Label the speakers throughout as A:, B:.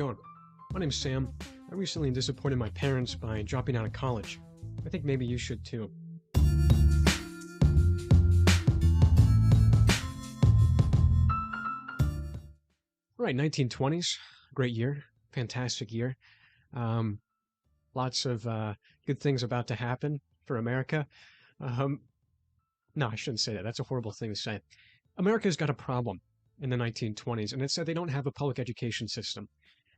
A: going? My name's Sam. I recently disappointed my parents by dropping out of college. I think maybe you should too. Right, 1920s, great year, fantastic year. Um, Lots of good things about to happen for America. Um, no, I shouldn't say that. That's a horrible thing to say. America's got a problem in the 1920s, and it's that they don't have a public education system.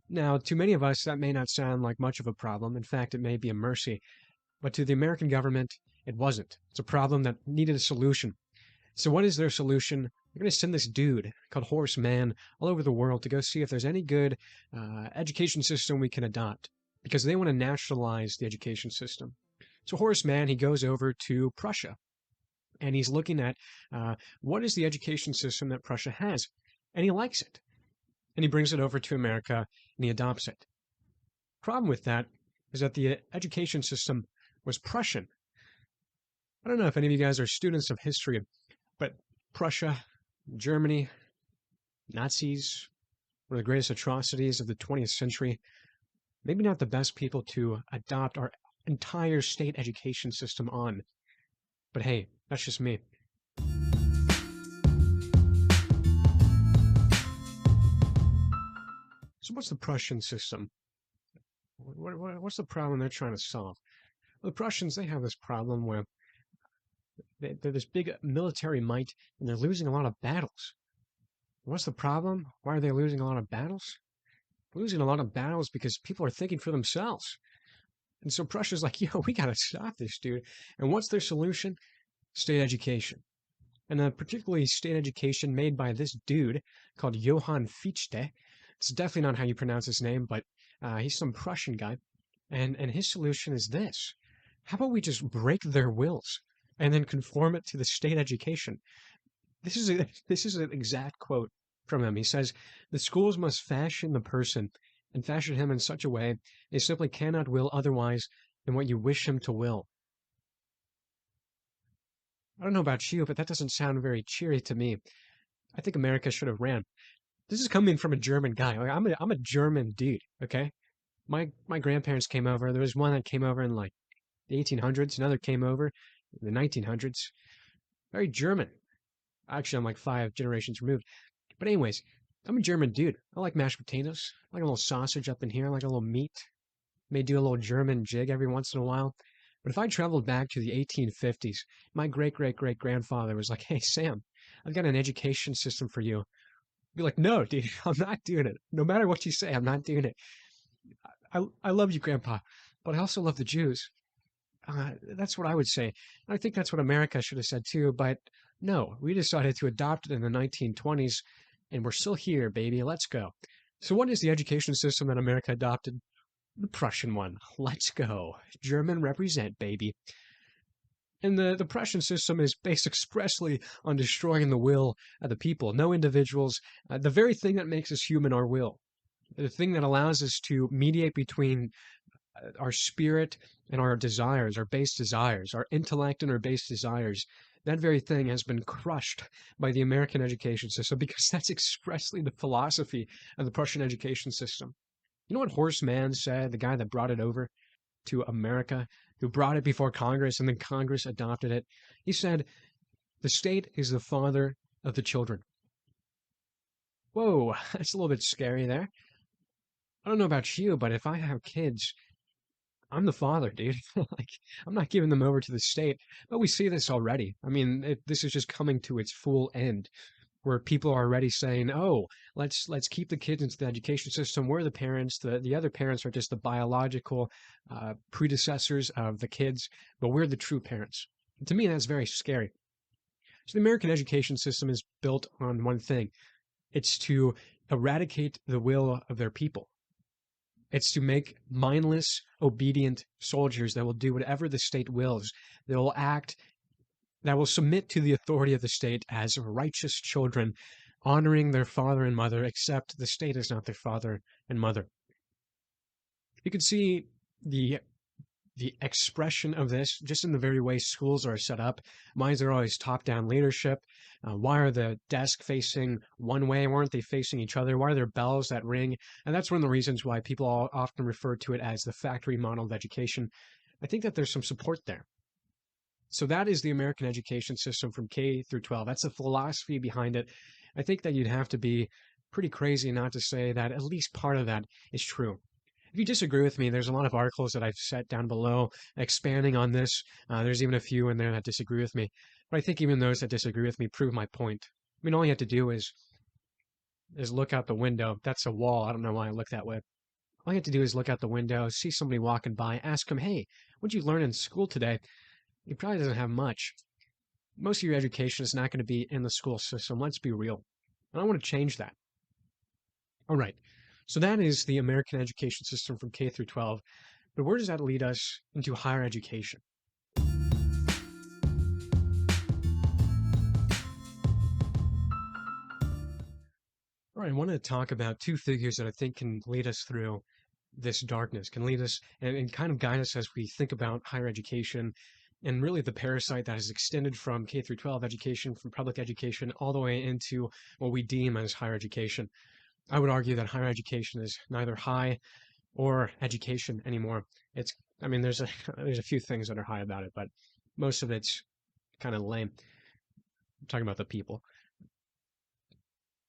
A: Now, to many of us, that may not sound like much of a problem. In fact, it may be a mercy. But to the American government, it wasn't. It's a problem that needed a solution. So what is their solution? They're going to send this dude called Horace Mann all over the world to go see if there's any good education system we can adopt, because they want to nationalize the education system. So Horace Mann, he goes over to Prussia, and he's looking at what is the education system that Prussia has, and he likes it. And he brings it over to America, and he adopts it. Problem with that is that the education system was Prussian. I don't know if any of you guys are students of history, but Prussia, Germany, Nazis, one of the greatest atrocities of the 20th century, maybe not the best people to adopt our entire state education system on. But hey, that's just me. So what's the Prussian system? What's the problem they're trying to solve? Well, the Prussians, they have this problem where they're this big military might, and they're losing a lot of battles. What's the problem? Why are they losing a lot of battles? They're losing a lot of battles because people are thinking for themselves. And so Prussia's like, yo, we gotta stop this dude. And what's their solution? State education. And particularly state education made by this dude called Johann Fichte. It's definitely not how you pronounce his name, but he's some Prussian guy. And his solution is this. How about we just break their wills and then conform it to the state education? This is an exact quote from him. He says, "The schools must fashion the person and fashion him in such a way they simply cannot will otherwise than what you wish him to will." I don't know about you, but that doesn't sound very cheery to me. I think America should have ran. This is coming from a German guy. Like, I'm a German dude, okay? My grandparents came over. There was one that came over in like the 1800s. Another came over in the 1900s. Very German. Actually, I'm like 5 generations removed. But anyways, I'm a German dude. I like mashed potatoes. I like a little sausage up in here. I like a little meat. May do a little German jig every once in a while. But if I traveled back to the 1850s, my great-great-great-grandfather was like, "Hey, Sam, I've got an education system for you." I'd be like, "No, dude, I'm not doing it. No matter what you say, I'm not doing it. I love you, Grandpa, but I also love the Jews." That's what I would say. And I think that's what America should have said too, but no, we decided to adopt it in the 1920s, and we're still here, baby. Let's go. So what is the education system that America adopted? The Prussian one. Let's go. German represent, baby. And the Prussian system is based expressly on destroying the will of the people. No individuals. The very thing that makes us human, our will. The thing that allows us to mediate between our spirit and our desires, our base desires, our intellect and our base desires. That very thing has been crushed by the American education system because that's expressly the philosophy of the Prussian education system. You know what Horace Mann said, the guy that brought it over to America, who brought it before Congress and then Congress adopted it? He said, "The state is the father of the children." Whoa, that's a little bit scary there. I don't know about you, but if I have kids, I'm the father, dude. Like, I'm not giving them over to the state. But we see this already. I mean, this is just coming to its full end, where people are already saying, "Oh, let's keep the kids into the education system. We're the parents. The other parents are just the biological predecessors of the kids, but we're the true parents." And to me, that's very scary. So the American education system is built on one thing. It's to eradicate the will of their people. It's to make mindless, obedient soldiers that will do whatever the state wills. They will act, that will submit to the authority of the state as righteous children, honoring their father and mother, except the state is not their father and mother. You can see the the expression of this, just in the very way schools are set up. Why is there always top-down leadership? Why are the desks facing one way? Why aren't they facing each other? Why are there bells that ring? And that's one of the reasons why people often refer to it as the factory model of education. I think that there's some support there. So that is the American education system from K through 12. That's the philosophy behind it. I think that you'd have to be pretty crazy not to say that at least part of that is true. If you disagree with me, there's a lot of articles that I've set down below expanding on this. There's even a few in there that disagree with me. But I think even those that disagree with me prove my point. I mean, all you have to do is look out the window. That's a wall. I don't know why I look that way. All you have to do is look out the window, see somebody walking by, ask them, hey, what'd you learn in school today? He probably doesn't have much. Most of your education is not going to be in the school system. Let's be real. And I want to change that. All right. So that is the American education system from K through 12. But where does that lead us into higher education? All right, I want to talk about two figures that I think can lead us through this darkness, can lead us and kind of guide us as we think about higher education and really the parasite that has extended from K through 12 education, from public education, all the way into what we deem as higher education. I would argue that higher education is neither high or education anymore. It's, I mean, there's a there's a few things that are high about it, but most of it's kind of lame. I'm talking about the people.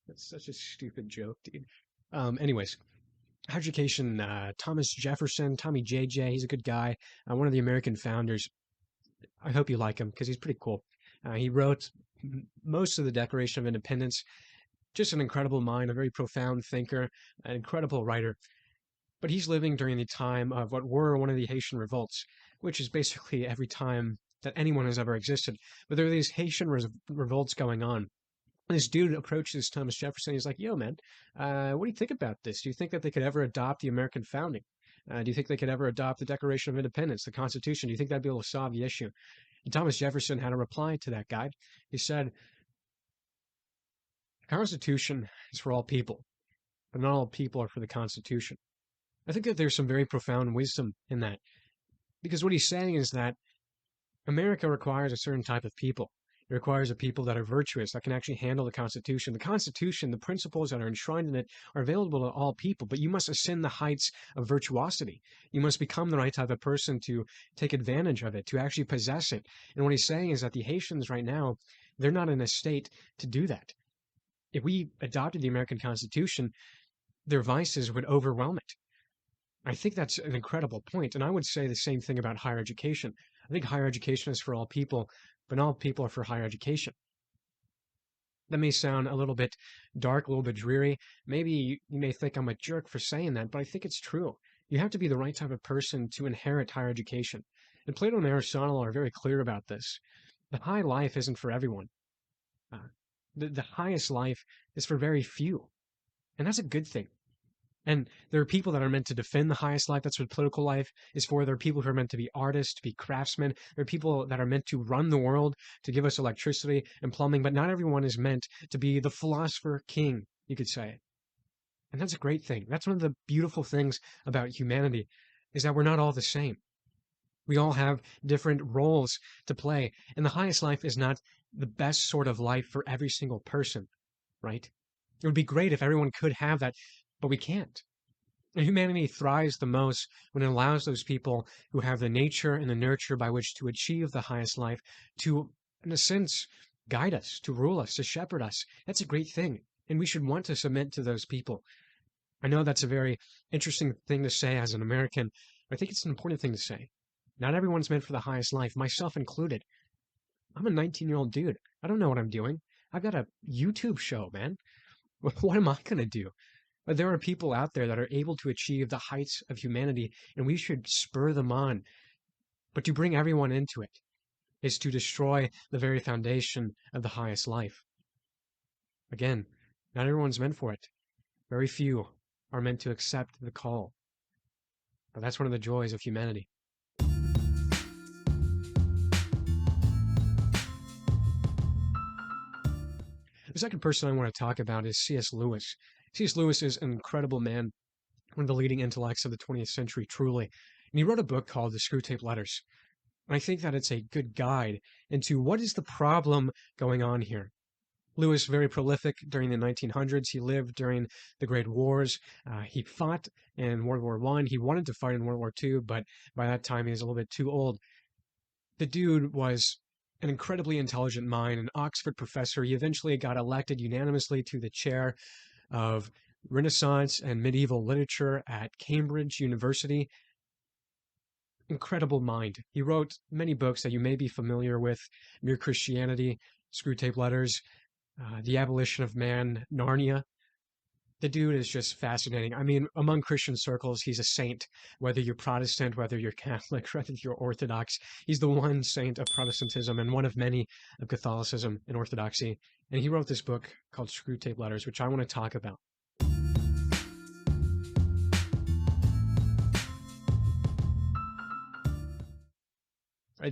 A: That's such a stupid joke, dude. Anyways, higher education. Thomas Jefferson, Tommy JJ, he's a good guy. One of the American founders. I hope you like him because he's pretty cool. He wrote most of the Declaration of Independence. Just an incredible mind, a very profound thinker, an incredible writer. But he's living during the time of what were one of the Haitian revolts, which is basically every time that anyone has ever existed. But there are these Haitian revolts going on. And this dude approaches Thomas Jefferson. He's like, yo, man, what do you think about this? Do you think that they could ever adopt the American founding? Do you think they could ever adopt the Declaration of Independence, the Constitution? Do you think that'd be able to solve the issue? And Thomas Jefferson had a reply to that guy. He said, the Constitution is for all people, but not all people are for the Constitution. I think that there's some very profound wisdom in that. Because what he's saying is that America requires a certain type of people. It requires a people that are virtuous, that can actually handle the Constitution. The Constitution, the principles that are enshrined in it, are available to all people, but you must ascend the heights of virtuosity. You must become the right type of person to take advantage of it, to actually possess it. And what he's saying is that the Haitians right now, they're not in a state to do that. If we adopted the American Constitution, their vices would overwhelm it. I think that's an incredible point, and I would say the same thing about higher education. I think higher education is for all people, but not all people are for higher education. That may sound a little bit dark, a little bit dreary. Maybe you may think I'm a jerk for saying that, but I think it's true. You have to be the right type of person to inherit higher education. And Plato and Aristotle are very clear about this. The high life isn't for everyone. Uh, the highest life is for very few, and that's a good thing. And there are people that are meant to defend the highest life. That's what political life is for. There are people who are meant to be artists, to be craftsmen. There are people that are meant to run the world, to give us electricity and plumbing. But not everyone is meant to be the philosopher king, you could say. And that's a great thing. That's one of the beautiful things about humanity, is that we're not all the same. We all have different roles to play. And the highest life is not the best sort of life for every single person, right? It would be great if everyone could have that, but we can't. And humanity thrives the most when it allows those people who have the nature and the nurture by which to achieve the highest life to, in a sense, guide us, to rule us, to shepherd us. That's a great thing. And we should want to submit to those people. I know that's a very interesting thing to say as an American, but I think it's an important thing to say. Not everyone's meant for the highest life, myself included. I'm a 19-year-old dude. I don't know what I'm doing. I've got a YouTube show, man. What am I going to do? But there are people out there that are able to achieve the heights of humanity, and we should spur them on. But to bring everyone into it is to destroy the very foundation of the highest life. Again, not everyone's meant for it. Very few are meant to accept the call. But that's one of the joys of humanity. The second person I want to talk about is C.S. Lewis. C.S. Lewis is an incredible man, one of the leading intellects of the 20th century, truly. And he wrote a book called The Screwtape Letters. And I think that it's a good guide into what is the problem going on here. Lewis, very prolific during the 1900s. He lived during the Great Wars. He fought in World War I. He wanted to fight in World War II, but by that time he was a little bit too old. The dude was an incredibly intelligent mind, an Oxford professor. He eventually got elected unanimously to the chair of Renaissance and medieval literature at Cambridge University. Incredible mind. He wrote many books that you may be familiar with: Mere Christianity, Screwtape Letters, The Abolition of Man, Narnia. The dude is just fascinating. I mean, among Christian circles, he's a saint. Whether you're Protestant, whether you're Catholic, whether you're Orthodox, he's the one saint of Protestantism and one of many of Catholicism and Orthodoxy. And he wrote this book called Screwtape Letters, which I want to talk about.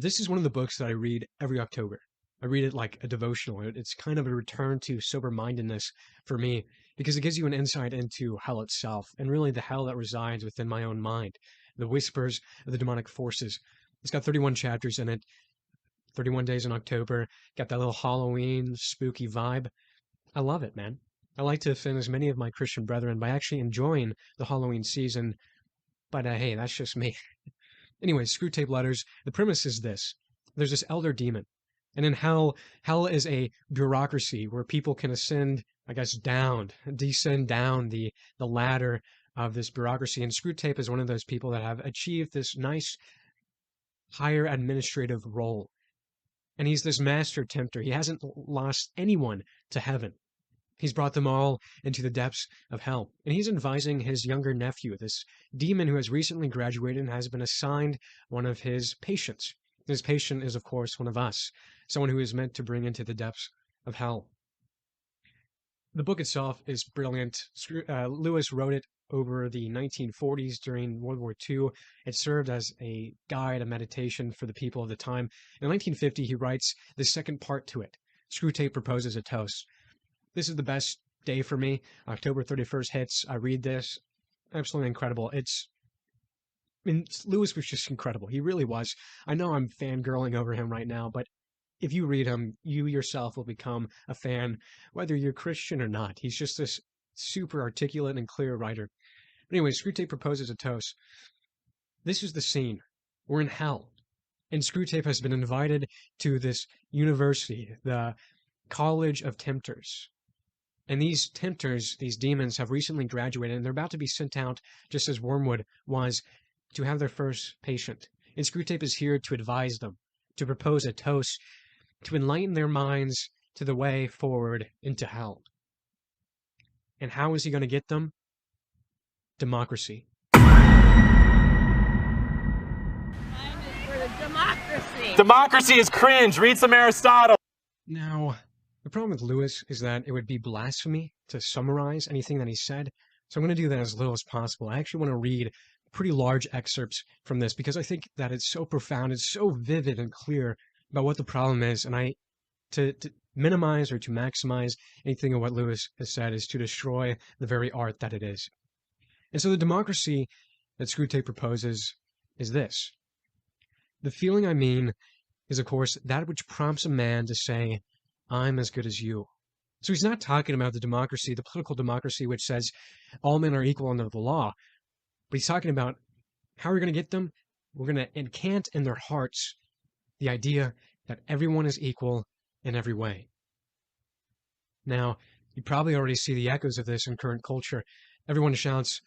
A: This is one of the books that I read every October. I read it like a devotional. It's kind of a return to sober-mindedness for me because it gives you an insight into hell itself and really the hell that resides within my own mind, the whispers of the demonic forces. It's got 31 chapters in it, 31 days in October, got that little Halloween spooky vibe. I love it, man. I like to offend as many of my Christian brethren by actually enjoying the Halloween season, but hey, that's just me. Anyway, Screwtape Letters, the premise is this. There's this elder demon. And in hell is a bureaucracy where people can descend down the ladder of this bureaucracy. And Screwtape is one of those people that have achieved this nice higher administrative role. And he's this master tempter. He hasn't lost anyone to heaven. He's brought them all into the depths of hell. And he's advising his younger nephew, this demon who has recently graduated and has been assigned one of his patients. His patient is, of course, one of us, someone who is meant to bring into the depths of hell. The book itself is brilliant. Lewis wrote it over the 1940s during World War II. It served as a guide, a meditation for the people of the time. In 1950, he writes the second part to it. Screwtape proposes a toast. This is the best day for me. October 31st hits. I read this. Absolutely incredible. Lewis was just incredible. He really was. I know I'm fangirling over him right now, but if you read him, you yourself will become a fan, whether you're Christian or not. He's just this super articulate and clear writer. But anyway, Screwtape proposes a toast. This is the scene. We're in hell. And Screwtape has been invited to this university, the College of Tempters. And these tempters, these demons, have recently graduated, and they're about to be sent out, just as Wormwood was, to have their first patient. And Screwtape is here to advise them, to propose a toast, to enlighten their minds to the way forward into hell. And how is he going to get them? Democracy.
B: Democracy is cringe. Read some Aristotle.
A: Now, the problem with Lewis is that it would be blasphemy to summarize anything that he said, so I'm going to do that as little as possible. I actually want to read pretty large excerpts from this because I think that it's so profound, it's so vivid and clear about what the problem is, and to minimize or to maximize anything of what Lewis has said is to destroy the very art that it is. And so the democracy that Screwtape proposes is this. The feeling I mean is, of course, that which prompts a man to say, I'm as good as you. So he's not talking about the democracy, the political democracy, which says all men are equal under the law. But he's talking about how we're going to get them. We're going to encant in their hearts the idea that everyone is equal in every way. Now, you probably already see the echoes of this in current culture. Everyone shouts,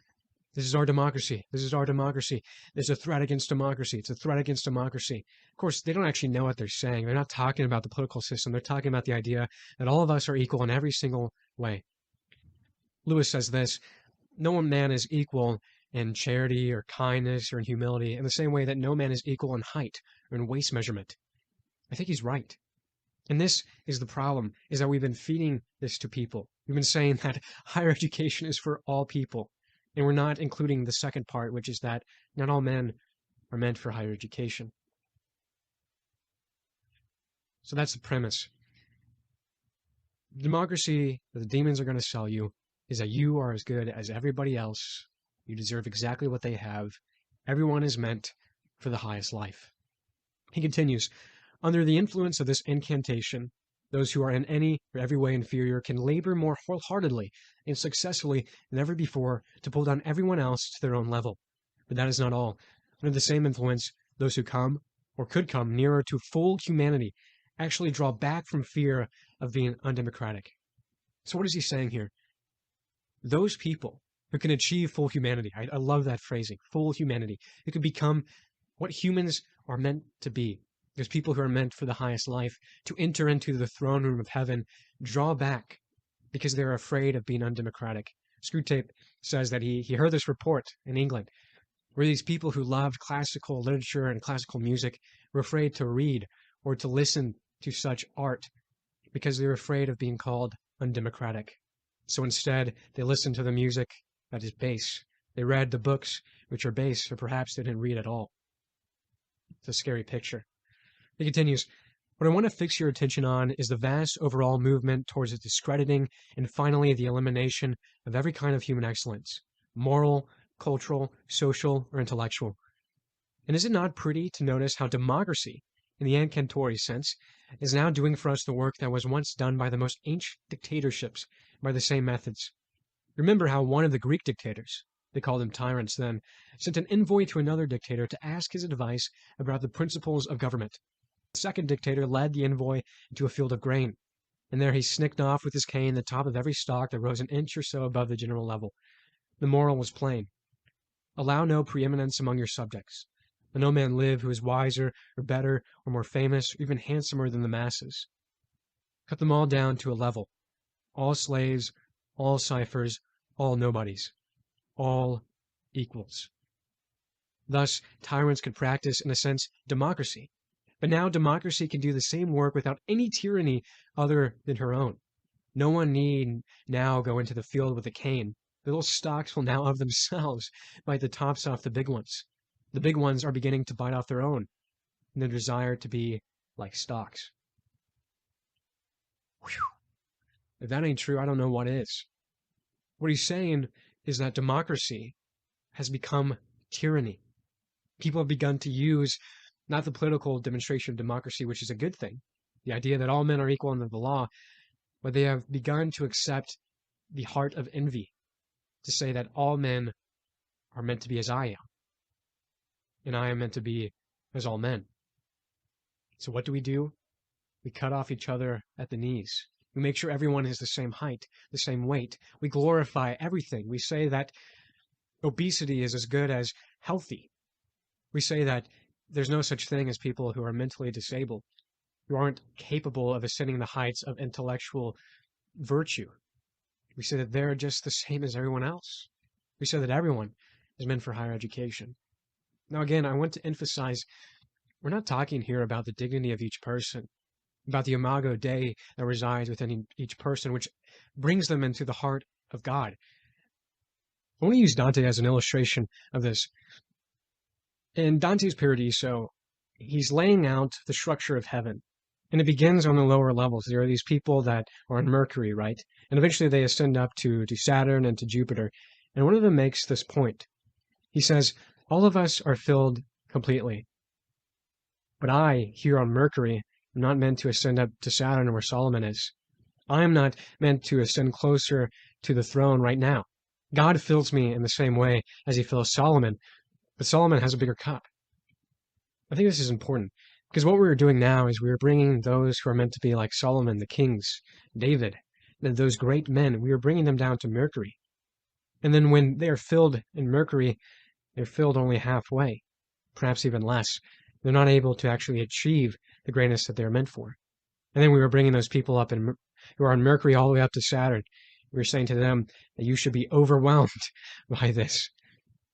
A: this is our democracy. This is our democracy. There's a threat against democracy. It's a threat against democracy. Of course, they don't actually know what they're saying. They're not talking about the political system. They're talking about the idea that all of us are equal in every single way. Lewis says this, no one man is equal in charity or kindness or in humility in the same way that no man is equal in height or in waist measurement. I think he's right. And this is the problem, is that we've been feeding this to people. We've been saying that higher education is for all people. And we're not including the second part, which is that not all men are meant for higher education. So that's the premise. The democracy that the demons are going to sell you is that you are as good as everybody else. You deserve exactly what they have. Everyone is meant for the highest life. He continues, under the influence of this incantation, those who are in any or every way inferior can labor more wholeheartedly and successfully than ever before to pull down everyone else to their own level. But that is not all. Under the same influence, those who come, or could come, nearer to full humanity actually draw back from fear of being undemocratic. So what is he saying here? Those people who can achieve full humanity, I love that phrasing, full humanity, who can become what humans are meant to be. There's people who are meant for the highest life, to enter into the throne room of heaven, draw back because they're afraid of being undemocratic. Screwtape says that he heard this report in England where these people who loved classical literature and classical music were afraid to read or to listen to such art because they were afraid of being called undemocratic. So instead, they listened to the music that is base. They read the books which are base, or perhaps they didn't read at all. It's a scary picture. He continues, what I want to fix your attention on is the vast overall movement towards the discrediting and finally the elimination of every kind of human excellence, moral, cultural, social, or intellectual. And is it not pretty to notice how democracy, in the incantory sense, is now doing for us the work that was once done by the most ancient dictatorships by the same methods? Remember how one of the Greek dictators, they called them tyrants then, sent an envoy to another dictator to ask his advice about the principles of government. The second dictator led the envoy into a field of grain, and there he snicked off with his cane the top of every stalk that rose an inch or so above the general level. The moral was plain. Allow no preeminence among your subjects. Let no man live who is wiser or better or more famous or even handsomer than the masses. Cut them all down to a level. All slaves, all ciphers, all nobodies. All equals. Thus, tyrants could practice, in a sense, democracy. But now democracy can do the same work without any tyranny other than her own. No one need now go into the field with a cane. The little stalks will now of themselves bite the tops off the big ones. The big ones are beginning to bite off their own in their desire to be like stalks. Whew. If that ain't true, I don't know what is. What he's saying is that democracy has become tyranny. People have begun to use not the political demonstration of democracy, which is a good thing, the idea that all men are equal under the law, but they have begun to accept the heart of envy, to say that all men are meant to be as I am, and I am meant to be as all men. So what do? We cut off each other at the knees. We make sure everyone is the same height, the same weight. We glorify everything. We say that obesity is as good as healthy. We say that there's no such thing as people who are mentally disabled, who aren't capable of ascending the heights of intellectual virtue. We say that they're just the same as everyone else. We say that everyone is meant for higher education. Now, again, I want to emphasize, we're not talking here about the dignity of each person, about the imago Dei that resides within each person, which brings them into the heart of God. I want to use Dante as an illustration of this. In Dante's Paradiso, he's laying out the structure of heaven, and it begins on the lower levels. There are these people that are on Mercury, right? And eventually they ascend up to Saturn and to Jupiter. And one of them makes this point. He says, all of us are filled completely. But I, here on Mercury, am not meant to ascend up to Saturn where Solomon is. I am not meant to ascend closer to the throne right now. God fills me in the same way as he fills Solomon, but Solomon has a bigger cup. I think this is important, because what we're doing now is we're bringing those who are meant to be like Solomon, the kings, David, those great men, we are bringing them down to Mercury. And then when they are filled in Mercury, they're filled only halfway, perhaps even less. They're not able to actually achieve the greatness that they're meant for. And then we were bringing those people up who are on Mercury all the way up to Saturn. We were saying to them that you should be overwhelmed by this.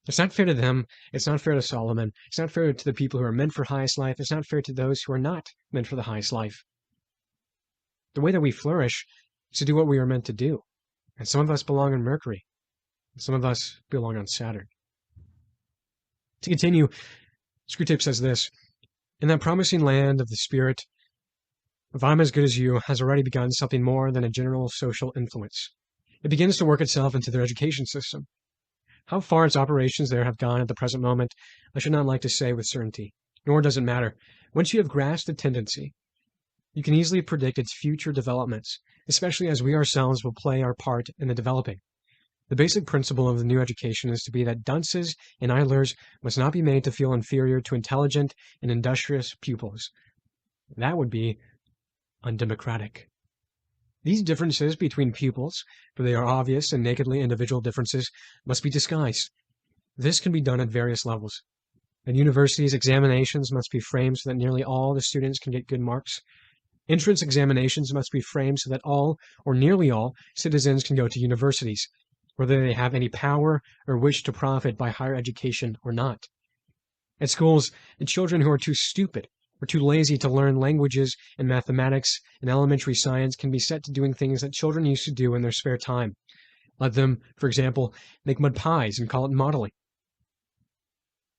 A: It's not fair to them. It's not fair to Solomon. It's not fair to the people who are meant for highest life. It's not fair to those who are not meant for the highest life. The way that we flourish is to do what we are meant to do. And some of us belong on Mercury. And some of us belong on Saturn. To continue, Screwtape says this, in that promising land of the spirit, if I'm as good as you, has already begun something more than a general social influence. It begins to work itself into their education system. How far its operations there have gone at the present moment, I should not like to say with certainty, nor does it matter. Once you have grasped the tendency, you can easily predict its future developments, especially as we ourselves will play our part in the developing. The basic principle of the new education is to be that dunces and idlers must not be made to feel inferior to intelligent and industrious pupils. That would be undemocratic. These differences between pupils, for they are obvious and nakedly individual differences, must be disguised. This can be done at various levels. At universities, examinations must be framed so that nearly all the students can get good marks. Entrance examinations must be framed so that all, or nearly all, citizens can go to universities, whether they have any power or wish to profit by higher education or not. At schools, the children who are too stupid or too lazy to learn languages and mathematics and elementary science can be set to doing things that children used to do in their spare time. Let them, for example, make mud pies and call it modeling.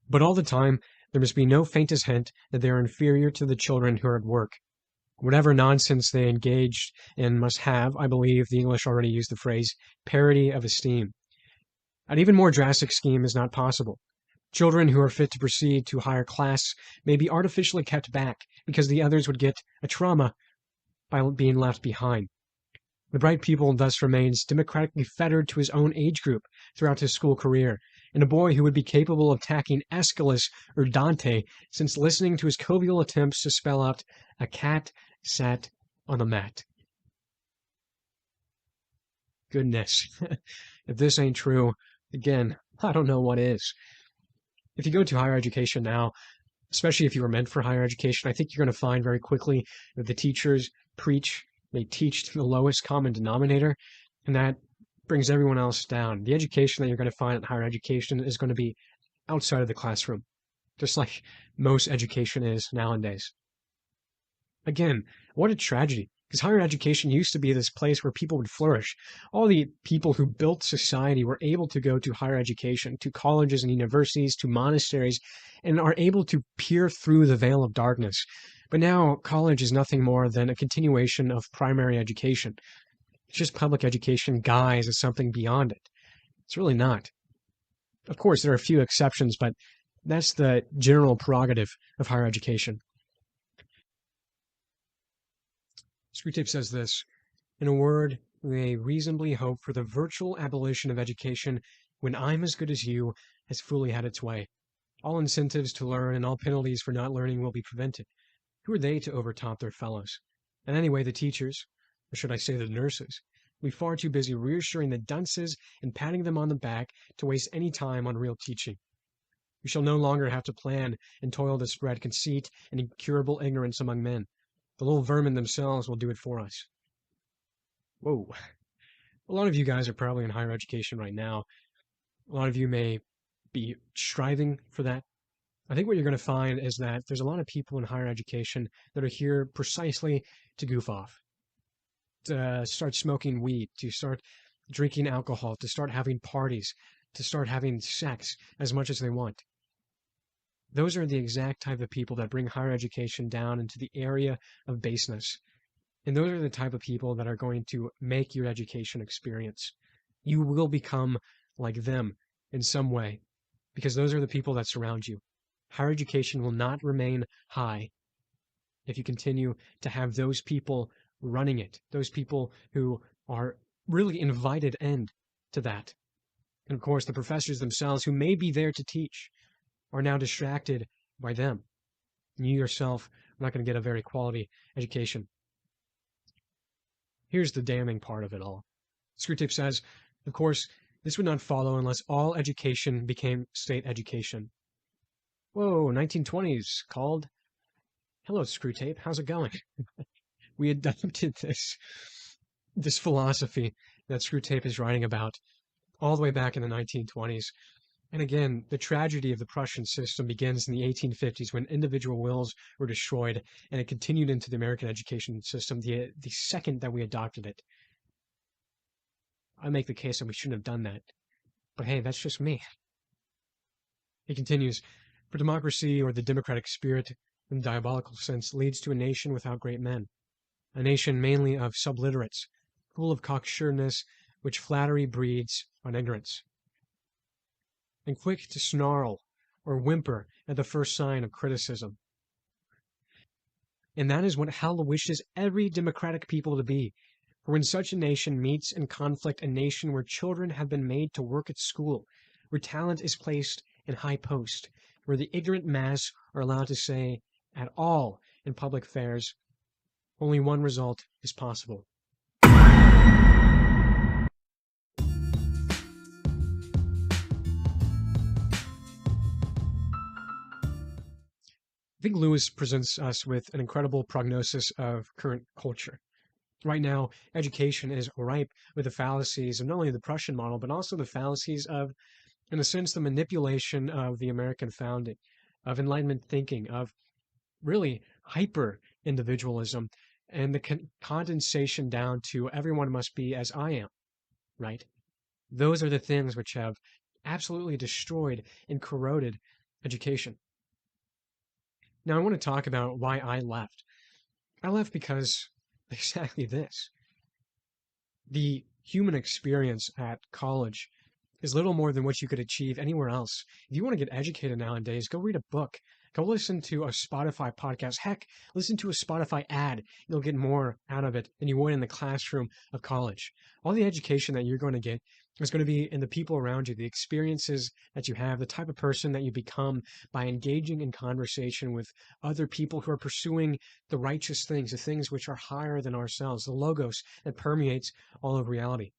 A: But all the time, there must be no faintest hint that they are inferior to the children who are at work. Whatever nonsense they engaged in must have, I believe the English already used the phrase, parity of esteem. An even more drastic scheme is not possible. Children who are fit to proceed to higher class may be artificially kept back because the others would get a trauma by being left behind. The bright pupil thus remains democratically fettered to his own age group throughout his school career, and a boy who would be capable of tackling Aeschylus or Dante since listening to his jovial attempts to spell out a cat sat on a mat. Goodness, if this ain't true, again, I don't know what is. If you go to higher education now, especially if you were meant for higher education, I think you're going to find very quickly that the teachers they teach to the lowest common denominator, and that brings everyone else down. The education that you're going to find in higher education is going to be outside of the classroom, just like most education is nowadays. Again, what a tragedy, because higher education used to be this place where people would flourish. All the people who built society were able to go to higher education, to colleges and universities, to monasteries, and are able to peer through the veil of darkness. But now college is nothing more than a continuation of primary education. It's just public education guised as something beyond it. It's really not. Of course, there are a few exceptions, but that's the general prerogative of higher education. Screwtape says this, in a word, we may reasonably hope for the virtual abolition of education when I'm as good as you has fully had its way. All incentives to learn and all penalties for not learning will be prevented. Who are they to overtop their fellows? And anyway, the teachers, or should I say the nurses, will be far too busy reassuring the dunces and patting them on the back to waste any time on real teaching. We shall no longer have to plan and toil to spread conceit and incurable ignorance among men. The little vermin themselves will do it for us. Whoa. A lot of you guys are probably in higher education right now. A lot of you may be striving for that. I think what you're going to find is that there's a lot of people in higher education that are here precisely to goof off, to start smoking weed, to start drinking alcohol, to start having parties, to start having sex as much as they want. Those are the exact type of people that bring higher education down into the area of baseness. And those are the type of people that are going to make your education experience. You will become like them in some way, because those are the people that surround you. Higher education will not remain high if you continue to have those people running it, those people who are really invited into that. And of course, the professors themselves, who may be there to teach, are now distracted by them. And you yourself are not going to get a very quality education. Here's the damning part of it all. Screwtape says, of course, this would not follow unless all education became state education. Whoa, 1920s called. Hello, Screwtape. How's it going? We adopted this philosophy that Screwtape is writing about all the way back in the 1920s. And again, the tragedy of the Prussian system begins in the 1850s when individual wills were destroyed, and it continued into the American education system the second that we adopted it. I make the case that we shouldn't have done that. But hey, that's just me. He continues, for democracy or the democratic spirit in the diabolical sense leads to a nation without great men, a nation mainly of subliterates, full of cocksureness, which flattery breeds on ignorance. and quick to snarl or whimper at the first sign of criticism. And that is what hell wishes every democratic people to be. For when such a nation meets in conflict, a nation where children have been made to work at school, where talent is placed in high post, where the ignorant mass are allowed to say at all in public affairs, only one result is possible. I think Lewis presents us with an incredible prognosis of current culture. Right now, education is ripe with the fallacies of not only the Prussian model, but also the fallacies of, in a sense, the manipulation of the American founding, of Enlightenment thinking, of really hyper individualism, and the condensation down to everyone must be as I am, right? Those are the things which have absolutely destroyed and corroded education. Now, I want to talk about why I left. I left because exactly this. The human experience at college is little more than what you could achieve anywhere else. If you want to get educated nowadays, go read a book. Go listen to a Spotify podcast. Heck, listen to a Spotify ad. You'll get more out of it than you would in the classroom of college. All the education that you're going to get is going to be in the people around you, the experiences that you have, the type of person that you become by engaging in conversation with other people who are pursuing the righteous things, the things which are higher than ourselves, the logos that permeates all of reality.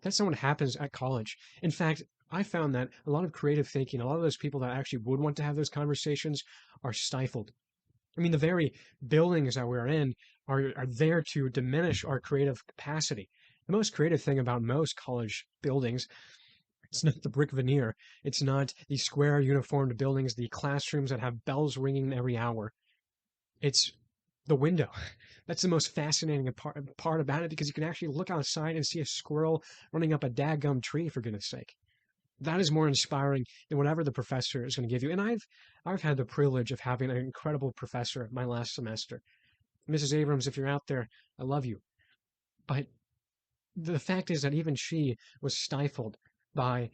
A: That's not what happens at college. In fact, I found that a lot of creative thinking, a lot of those people that actually would want to have those conversations are stifled. I mean, the very buildings that we're in are there to diminish our creative capacity. The most creative thing about most college buildings, it's not the brick veneer. It's not the square uniformed buildings, the classrooms that have bells ringing every hour. It's the window. That's the most fascinating part about it, because you can actually look outside and see a squirrel running up a daggum tree, for goodness sake. That is more inspiring than whatever the professor is going to give you. And I've had the privilege of having an incredible professor my last semester. Mrs. Abrams, if you're out there, I love you. But the fact is that even she was stifled by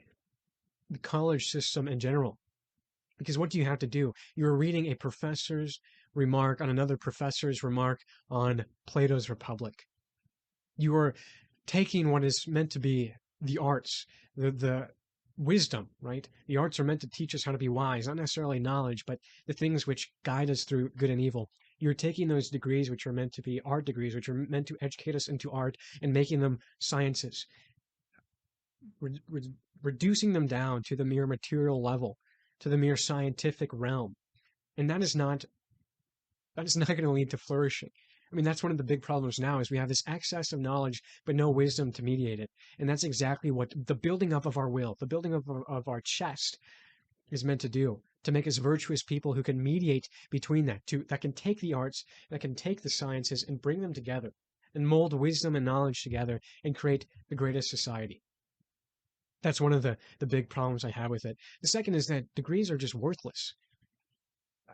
A: the college system in general. Because what do you have to do? You're reading a professor's remark on another professor's remark on Plato's Republic. You are taking what is meant to be the arts, the wisdom, right? The arts are meant to teach us how to be wise, not necessarily knowledge, but the things which guide us through good and evil. You're taking those degrees which are meant to be art degrees, which are meant to educate us into art, and making them sciences, reducing them down to the mere material level, to the mere scientific realm. And that is not going to lead to flourishing. I mean, that's one of the big problems now, is we have this excess of knowledge, but no wisdom to mediate it. And that's exactly what the building up of our will, the building up of our chest is meant to do, to make us virtuous people who can mediate between that can take the arts, that can take the sciences and bring them together and mold wisdom and knowledge together and create the greatest society. That's one of the big problems I have with it. The second is that degrees are just worthless.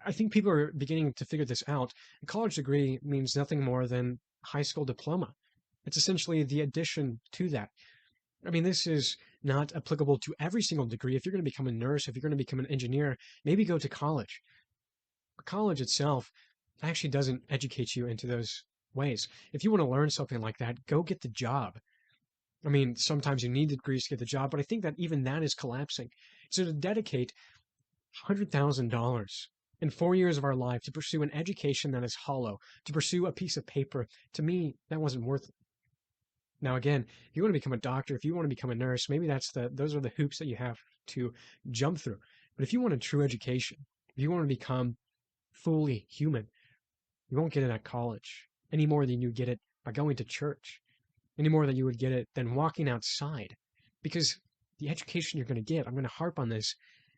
A: I think people are beginning to figure this out. A college degree means nothing more than high school diploma. It's essentially the addition to that. I mean, this is not applicable to every single degree. If you're going to become a nurse, if you're going to become an engineer, maybe go to college. But college itself actually doesn't educate you into those ways. If you want to learn something like that, go get the job. I mean, sometimes you need degrees to get the job, but I think that even that is collapsing. So to dedicate $100,000 in 4 years of our life to pursue an education that is hollow, to pursue a piece of paper, to me, that wasn't worth it. Now, again, if you want to become a doctor, if you want to become a nurse, maybe those are the hoops that you have to jump through. But if you want a true education, if you want to become fully human, you won't get it at college any more than you get it by going to church, any more than you would get it than walking outside. Because the education you're going to get, I'm going to harp on this,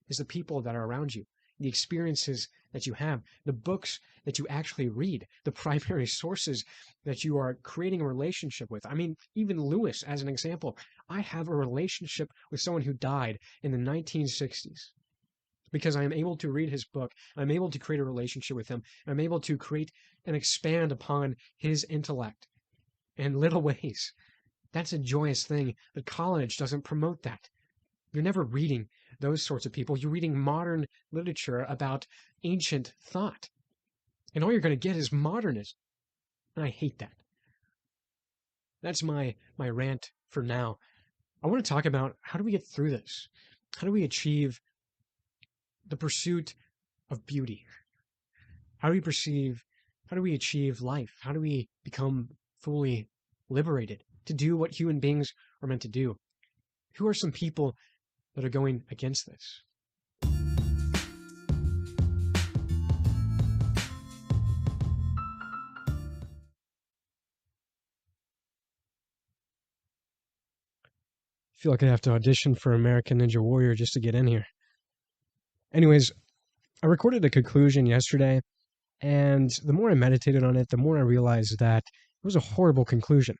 A: is the people that are around you, the experiences that you have, the books that you actually read, the primary sources that you are creating a relationship with. I mean, even Lewis, as an example, I have a relationship with someone who died in the 1960s because I am able to read his book. I'm able to create a relationship with him. I'm able to create and expand upon his intellect in little ways. That's a joyous thing, but college doesn't promote that. You're never reading those sorts of people. You're reading modern literature about ancient thought. And all you're going to get is modernism. And I hate that. That's my rant for now. I want to talk about how do we get through this? How do we achieve the pursuit of beauty? How do we achieve life? How do we become fully liberated to do what human beings are meant to do? Who are some people that are going against this? I feel like I have to audition for American Ninja Warrior just to get in here. Anyways, I recorded a conclusion yesterday, and the more I meditated on it, the more I realized that it was a horrible conclusion.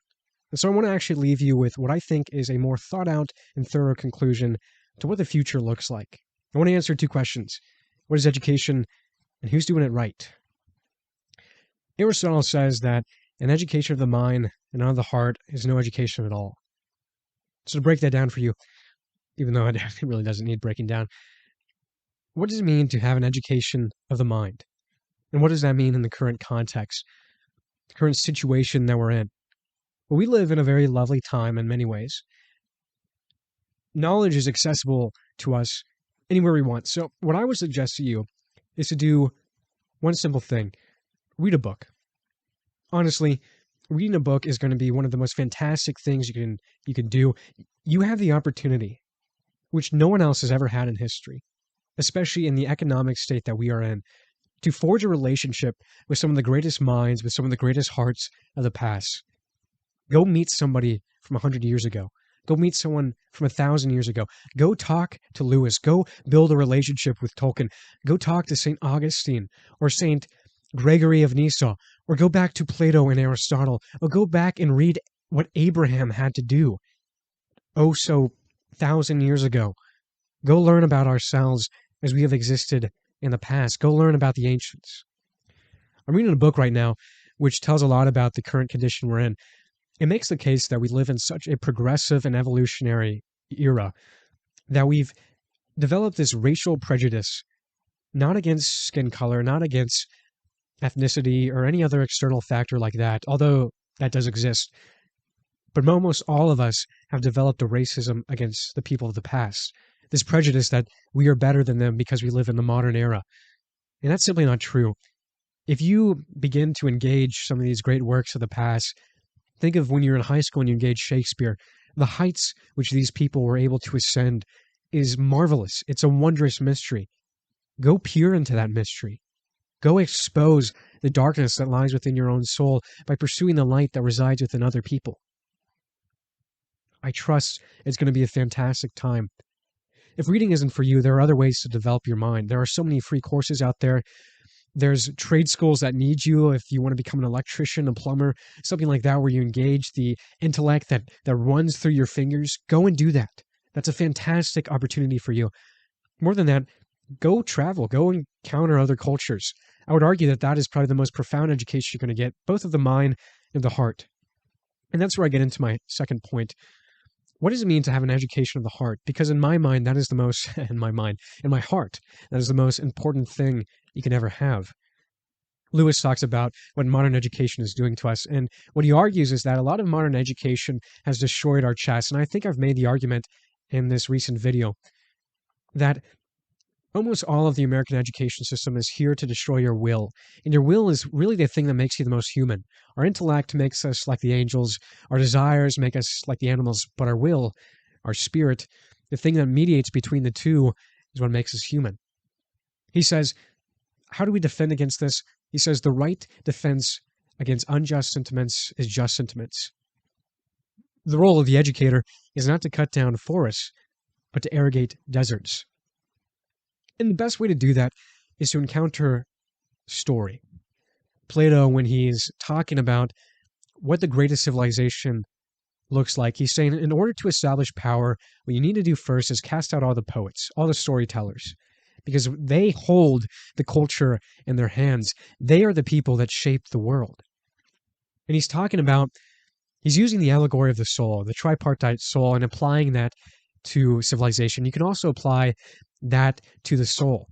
A: And so I want to actually leave you with what I think is a more thought out and thorough conclusion to what the future looks like. I want to answer two questions. What is education, and who's doing it right? Aristotle says that an education of the mind and not of the heart is no education at all. So to break that down for you, even though it really doesn't need breaking down, what does it mean to have an education of the mind? And what does that mean in the current context, the current situation that we're in? Well, we live in a very lovely time in many ways. Knowledge is accessible to us anywhere we want. So what I would suggest to you is to do one simple thing. Read a book. Honestly, reading a book is going to be one of the most fantastic things you can do. You have the opportunity, which no one else has ever had in history, especially in the economic state that we are in, to forge a relationship with some of the greatest minds, with some of the greatest hearts of the past. Go meet somebody from 100 years ago. Go meet someone from 1,000 years ago. Go talk to Lewis. Go build a relationship with Tolkien. Go talk to St. Augustine or St. Gregory of Nyssa, or go back to Plato and Aristotle, or go back and read what Abraham had to do oh so 1,000 years ago. Go learn about ourselves as we have existed in the past. Go learn about the ancients. I'm reading a book right now which tells a lot about the current condition we're in. It makes the case that we live in such a progressive and evolutionary era that we've developed this racial prejudice, not against skin color, not against ethnicity or any other external factor like that, although that does exist. But almost all of us have developed a racism against the people of the past, this prejudice that we are better than them because we live in the modern era. And that's simply not true. If you begin to engage some of these great works of the past, think of when you're in high school and you engage Shakespeare. The heights which these people were able to ascend is marvelous. It's a wondrous mystery. Go peer into that mystery. Go expose the darkness that lies within your own soul by pursuing the light that resides within other people. I trust it's going to be a fantastic time. If reading isn't for you, there are other ways to develop your mind. There are so many free courses out there. There's trade schools that need you if you want to become an electrician, a plumber, something like that, where you engage the intellect that runs through your fingers. Go and do that. That's a fantastic opportunity for you. More than that, go travel, go encounter other cultures. I would argue that that is probably the most profound education you're going to get, both of the mind and the heart. And that's where I get into my second point. What does it mean to have an education of the heart? Because in my mind, that is the most, in my heart, that is the most important thing you can ever have. Lewis talks about what modern education is doing to us. And what he argues is that a lot of modern education has destroyed our chest. And I think I've made the argument in this recent video that almost all of the American education system is here to destroy your will. And your will is really the thing that makes you the most human. Our intellect makes us like the angels. Our desires make us like the animals. But our will, our spirit, the thing that mediates between the two is what makes us human. He says, how do we defend against this? He says, the right defense against unjust sentiments is just sentiments. The role of the educator is not to cut down forests, but to irrigate deserts. And the best way to do that is to encounter story. Plato, when he's talking about what the greatest civilization looks like, he's saying in order to establish power, what you need to do first is cast out all the poets, all the storytellers, because they hold the culture in their hands. They are the people that shape the world. And he's talking about, he's using the allegory of the soul, the tripartite soul, and applying that to civilization, you can also apply that to the soul.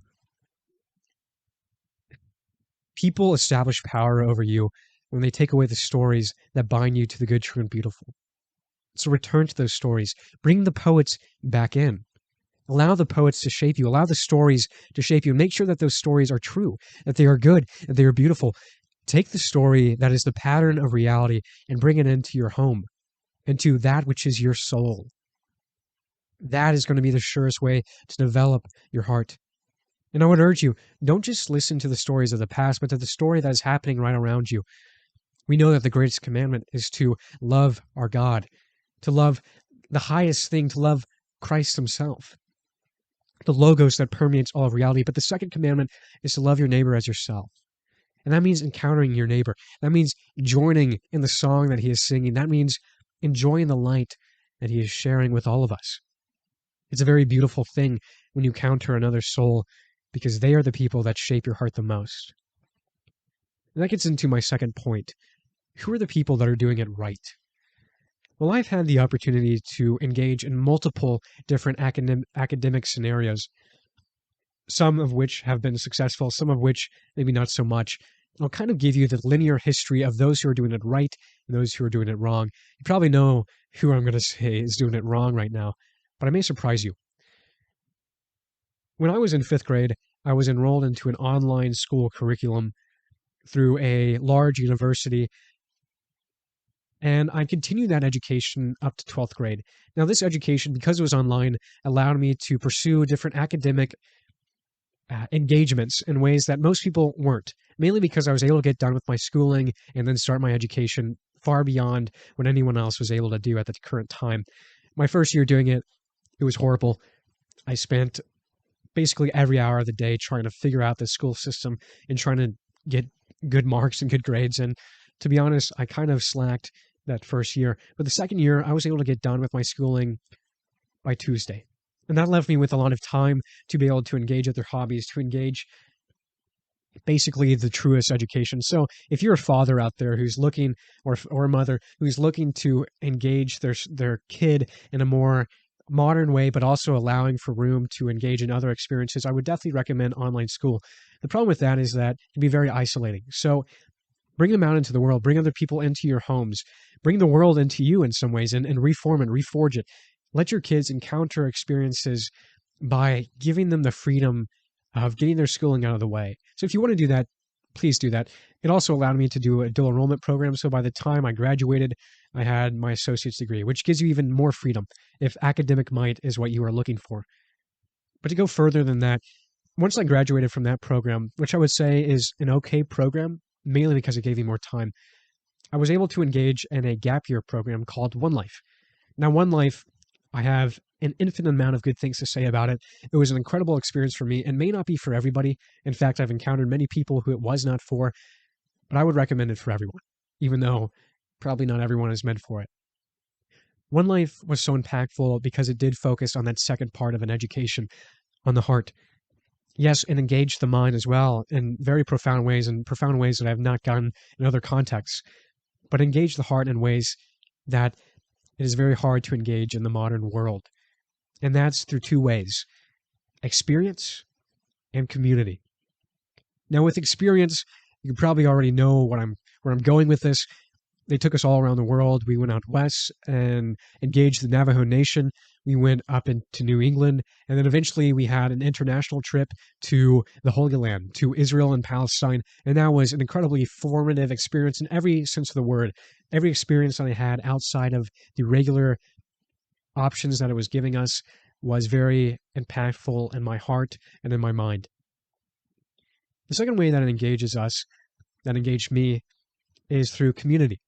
A: People establish power over you when they take away the stories that bind you to the good, true, and beautiful. So return to those stories. Bring the poets back in. Allow the poets to shape you. Allow the stories to shape you. Make sure that those stories are true, that they are good, that they are beautiful. Take the story that is the pattern of reality and bring it into your home, into that which is your soul. That is going to be the surest way to develop your heart. And I would urge you, don't just listen to the stories of the past, but to the story that is happening right around you. We know that the greatest commandment is to love our God, to love the highest thing, to love Christ himself, the logos that permeates all of reality. But the second commandment is to love your neighbor as yourself. And that means encountering your neighbor. That means joining in the song that he is singing. That means enjoying the light that he is sharing with all of us. It's a very beautiful thing when you encounter another soul, because they are the people that shape your heart the most. And that gets into my second point. Who are the people that are doing it right? Well, I've had the opportunity to engage in multiple different academic scenarios, some of which have been successful, some of which maybe not so much. I'll kind of give you the linear history of those who are doing it right and those who are doing it wrong. You probably know who I'm going to say is doing it wrong right now, but I may surprise you. When I was in 5th grade, I was enrolled into an online school curriculum through a large university, and I continued that education up to 12th grade. Now, this education, because it was online, allowed me to pursue different academic engagements in ways that most people weren't, mainly because I was able to get done with my schooling and then start my education far beyond what anyone else was able to do at the current time. My first year doing it, it was horrible. I spent basically every hour of the day trying to figure out the school system and trying to get good marks and good grades. And to be honest, I kind of slacked that first year. But the second year, I was able to get done with my schooling by Tuesday. And that left me with a lot of time to be able to engage other hobbies, to engage basically the truest education. So if you're a father out there who's looking, or a mother who's looking to engage their kid in a more modern way, but also allowing for room to engage in other experiences, I would definitely recommend online school. The problem with that is that it can be very isolating. So bring them out into the world, bring other people into your homes, bring the world into you in some ways, and reform and reforge it. Let your kids encounter experiences by giving them the freedom of getting their schooling out of the way. So if you want to do that, please do that. It also allowed me to do a dual enrollment program. So by the time I graduated, I had my associate's degree, which gives you even more freedom if academic might is what you are looking for. But to go further than that, once I graduated from that program, which I would say is an okay program, mainly because it gave me more time, I was able to engage in a gap year program called One Life. Now, One Life, I have an infinite amount of good things to say about it. It was an incredible experience for me and may not be for everybody. In fact, I've encountered many people who it was not for, but I would recommend it for everyone, even though probably not everyone is meant for it. One Life was so impactful because it did focus on that second part of an education, on the heart. Yes, and engaged the mind as well in very profound ways, and profound ways that I have not gotten in other contexts, but engage the heart in ways that it is very hard to engage in the modern world. And that's through two ways: experience and community. Now, with experience, you probably already know where I'm going with this. They took us all around the world. We went out west and engaged the Navajo Nation. We went up into New England, and then eventually we had an international trip to the Holy Land, to Israel and Palestine, and that was an incredibly formative experience in every sense of the word. Every experience that I had outside of the regular options that it was giving us was very impactful in my heart and in my mind. The second way that it engages us, that engaged me, is through community.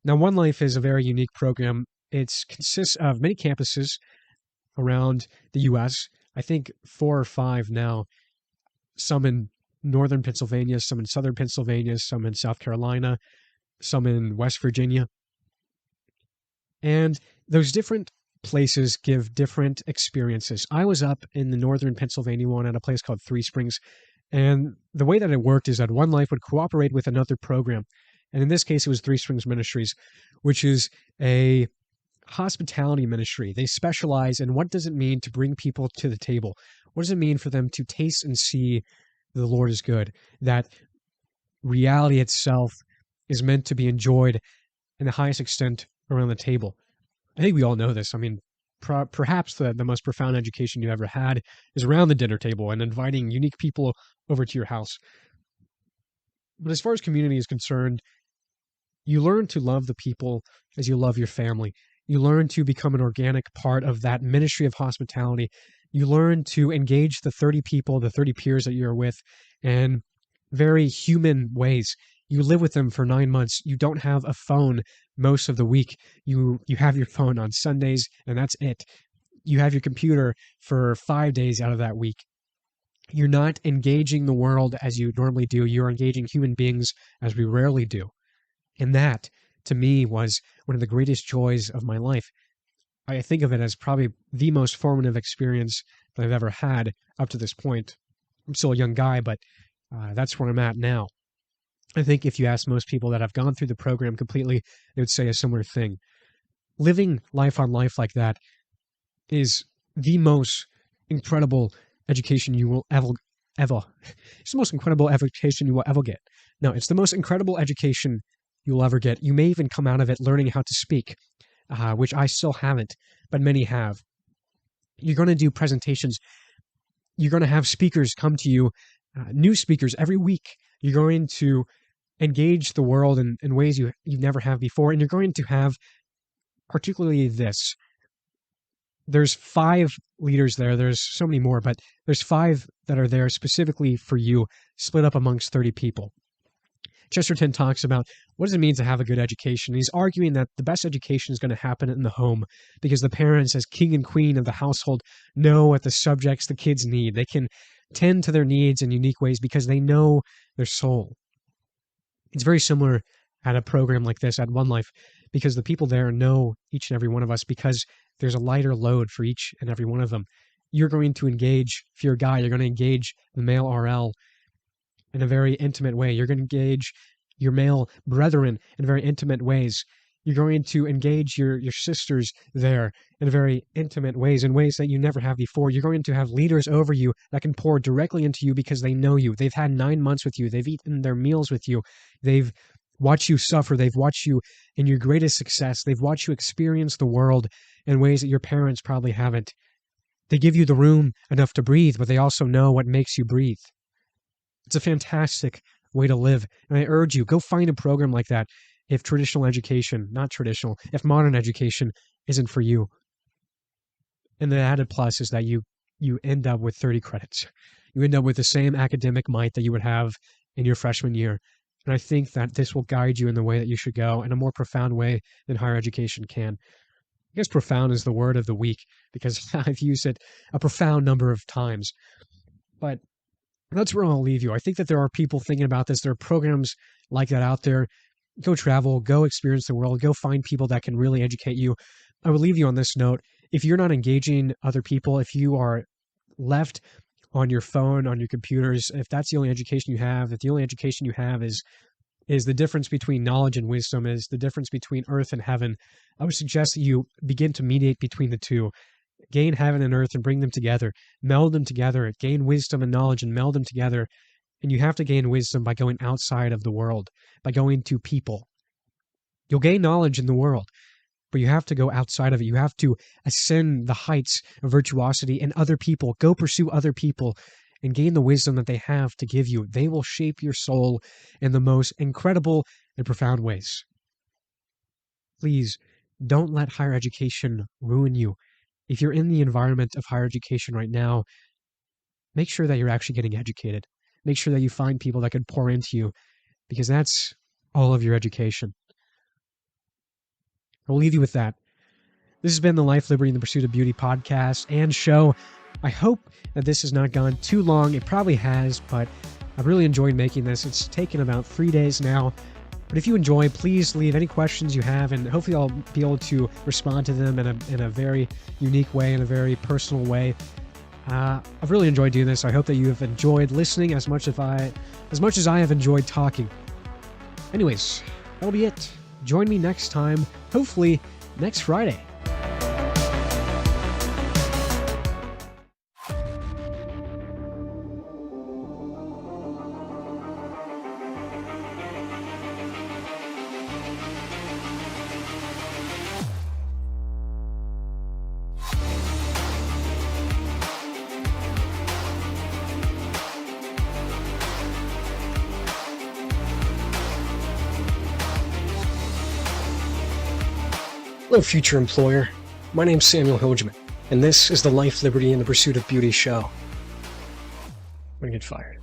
A: Now, One Life is a very unique program. It consists of many campuses around the U.S., I think 4 or 5 now, some in northern Pennsylvania, some in southern Pennsylvania, some in South Carolina, some in West Virginia. And those different places give different experiences. I was up in the northern Pennsylvania one at a place called Three Springs, and the way that it worked is that One Life would cooperate with another program. And in this case, it was Three Springs Ministries, which is a hospitality ministry. They specialize in what does it mean to bring people to the table? What does it mean for them to taste and see the Lord is good? That reality itself is meant to be enjoyed in the highest extent around the table. I think we all know this. I mean, perhaps the most profound education you ever had is around the dinner table and inviting unique people over to your house. But as far as community is concerned, you learn to love the people as you love your family. You learn to become an organic part of that ministry of hospitality. You learn to engage the 30 people, the 30 peers that you're with in very human ways. You live with them for 9 months. You don't have a phone most of the week. You have your phone on Sundays, and that's it. You have your computer for 5 days out of that week. You're not engaging the world as you normally do. You're engaging human beings as we rarely do. And that, to me, was one of the greatest joys of my life. I think of it as probably the most formative experience that I've ever had up to this point. I'm still a young guy, but that's where I'm at now. I think if you ask most people that have gone through the program completely, they would say a similar thing. Living life on life like that is the most incredible education you will ever. It's the most incredible education you will ever get. No, it's the most incredible education you will ever get. You may even come out of it learning how to speak, which I still haven't, but many have. You're going to do presentations. You're going to have speakers come to you, new speakers every week. You're going to engage the world in ways you never have before, and you're going to have particularly this. There's 5 leaders there. There's so many more, but there's 5 that are there specifically for you, split up amongst 30 people. Chesterton talks about what does it mean to have a good education. He's arguing that the best education is going to happen in the home because the parents, as king and queen of the household, know what the subjects the kids need. They can tend to their needs in unique ways because they know their soul. It's very similar at a program like this at One Life because the people there know each and every one of us because there's a lighter load for each and every one of them. You're going to engage, if you're a guy, you're going to engage the male RL in a very intimate way. You're going to engage your male brethren in very intimate ways. You're going to engage your sisters there in very intimate ways, in ways that you never have before. You're going to have leaders over you that can pour directly into you because they know you. They've had 9 months with you. They've eaten their meals with you. They've watched you suffer. They've watched you in your greatest success. They've watched you experience the world in ways that your parents probably haven't. They give you the room enough to breathe, but they also know what makes you breathe. It's a fantastic way to live. And I urge you, go find a program like that if modern education isn't for you. And the added plus is that you end up with 30 credits. You end up with the same academic might that you would have in your freshman year. And I think that this will guide you in the way that you should go in a more profound way than higher education can. I guess profound is the word of the week because I've used it a profound number of times. But that's where I'll leave you. I think that there are people thinking about this. There are programs like that out there. Go travel, go experience the world, go find people that can really educate you. I will leave you on this note. If you're not engaging other people, if you are left on your phone, on your computers, if that's the only education you have, if the only education you have is the difference between knowledge and wisdom, is the difference between earth and heaven, I would suggest that you begin to mediate between the two. Gain heaven and earth and bring them together. Meld them together. Gain wisdom and knowledge and meld them together. And you have to gain wisdom by going outside of the world, by going to people. You'll gain knowledge in the world, but you have to go outside of it. You have to ascend the heights of virtuosity in other people. Go pursue other people and gain the wisdom that they have to give you. They will shape your soul in the most incredible and profound ways. Please don't let higher education ruin you. If you're in the environment of higher education right now, make sure that you're actually getting educated. Make sure that you find people that can pour into you, because that's all of your education. I'll leave you with that. This has been the Life, Liberty, and the Pursuit of Beauty podcast and show. I hope that this has not gone too long. It probably has, but I've really enjoyed making this. It's taken about 3 days now. But if you enjoy, please leave any questions you have, and hopefully I'll be able to respond to them in a very unique way, in a very personal way. I've really enjoyed doing this. I hope that you have enjoyed listening as much as I have enjoyed talking. Anyways, that'll be it. Join me next time, hopefully next Friday. Hello, future employer. My name's Samuel Hilgeman, and this is the Life, Liberty, and the Pursuit of Beauty show. I'm gonna get fired.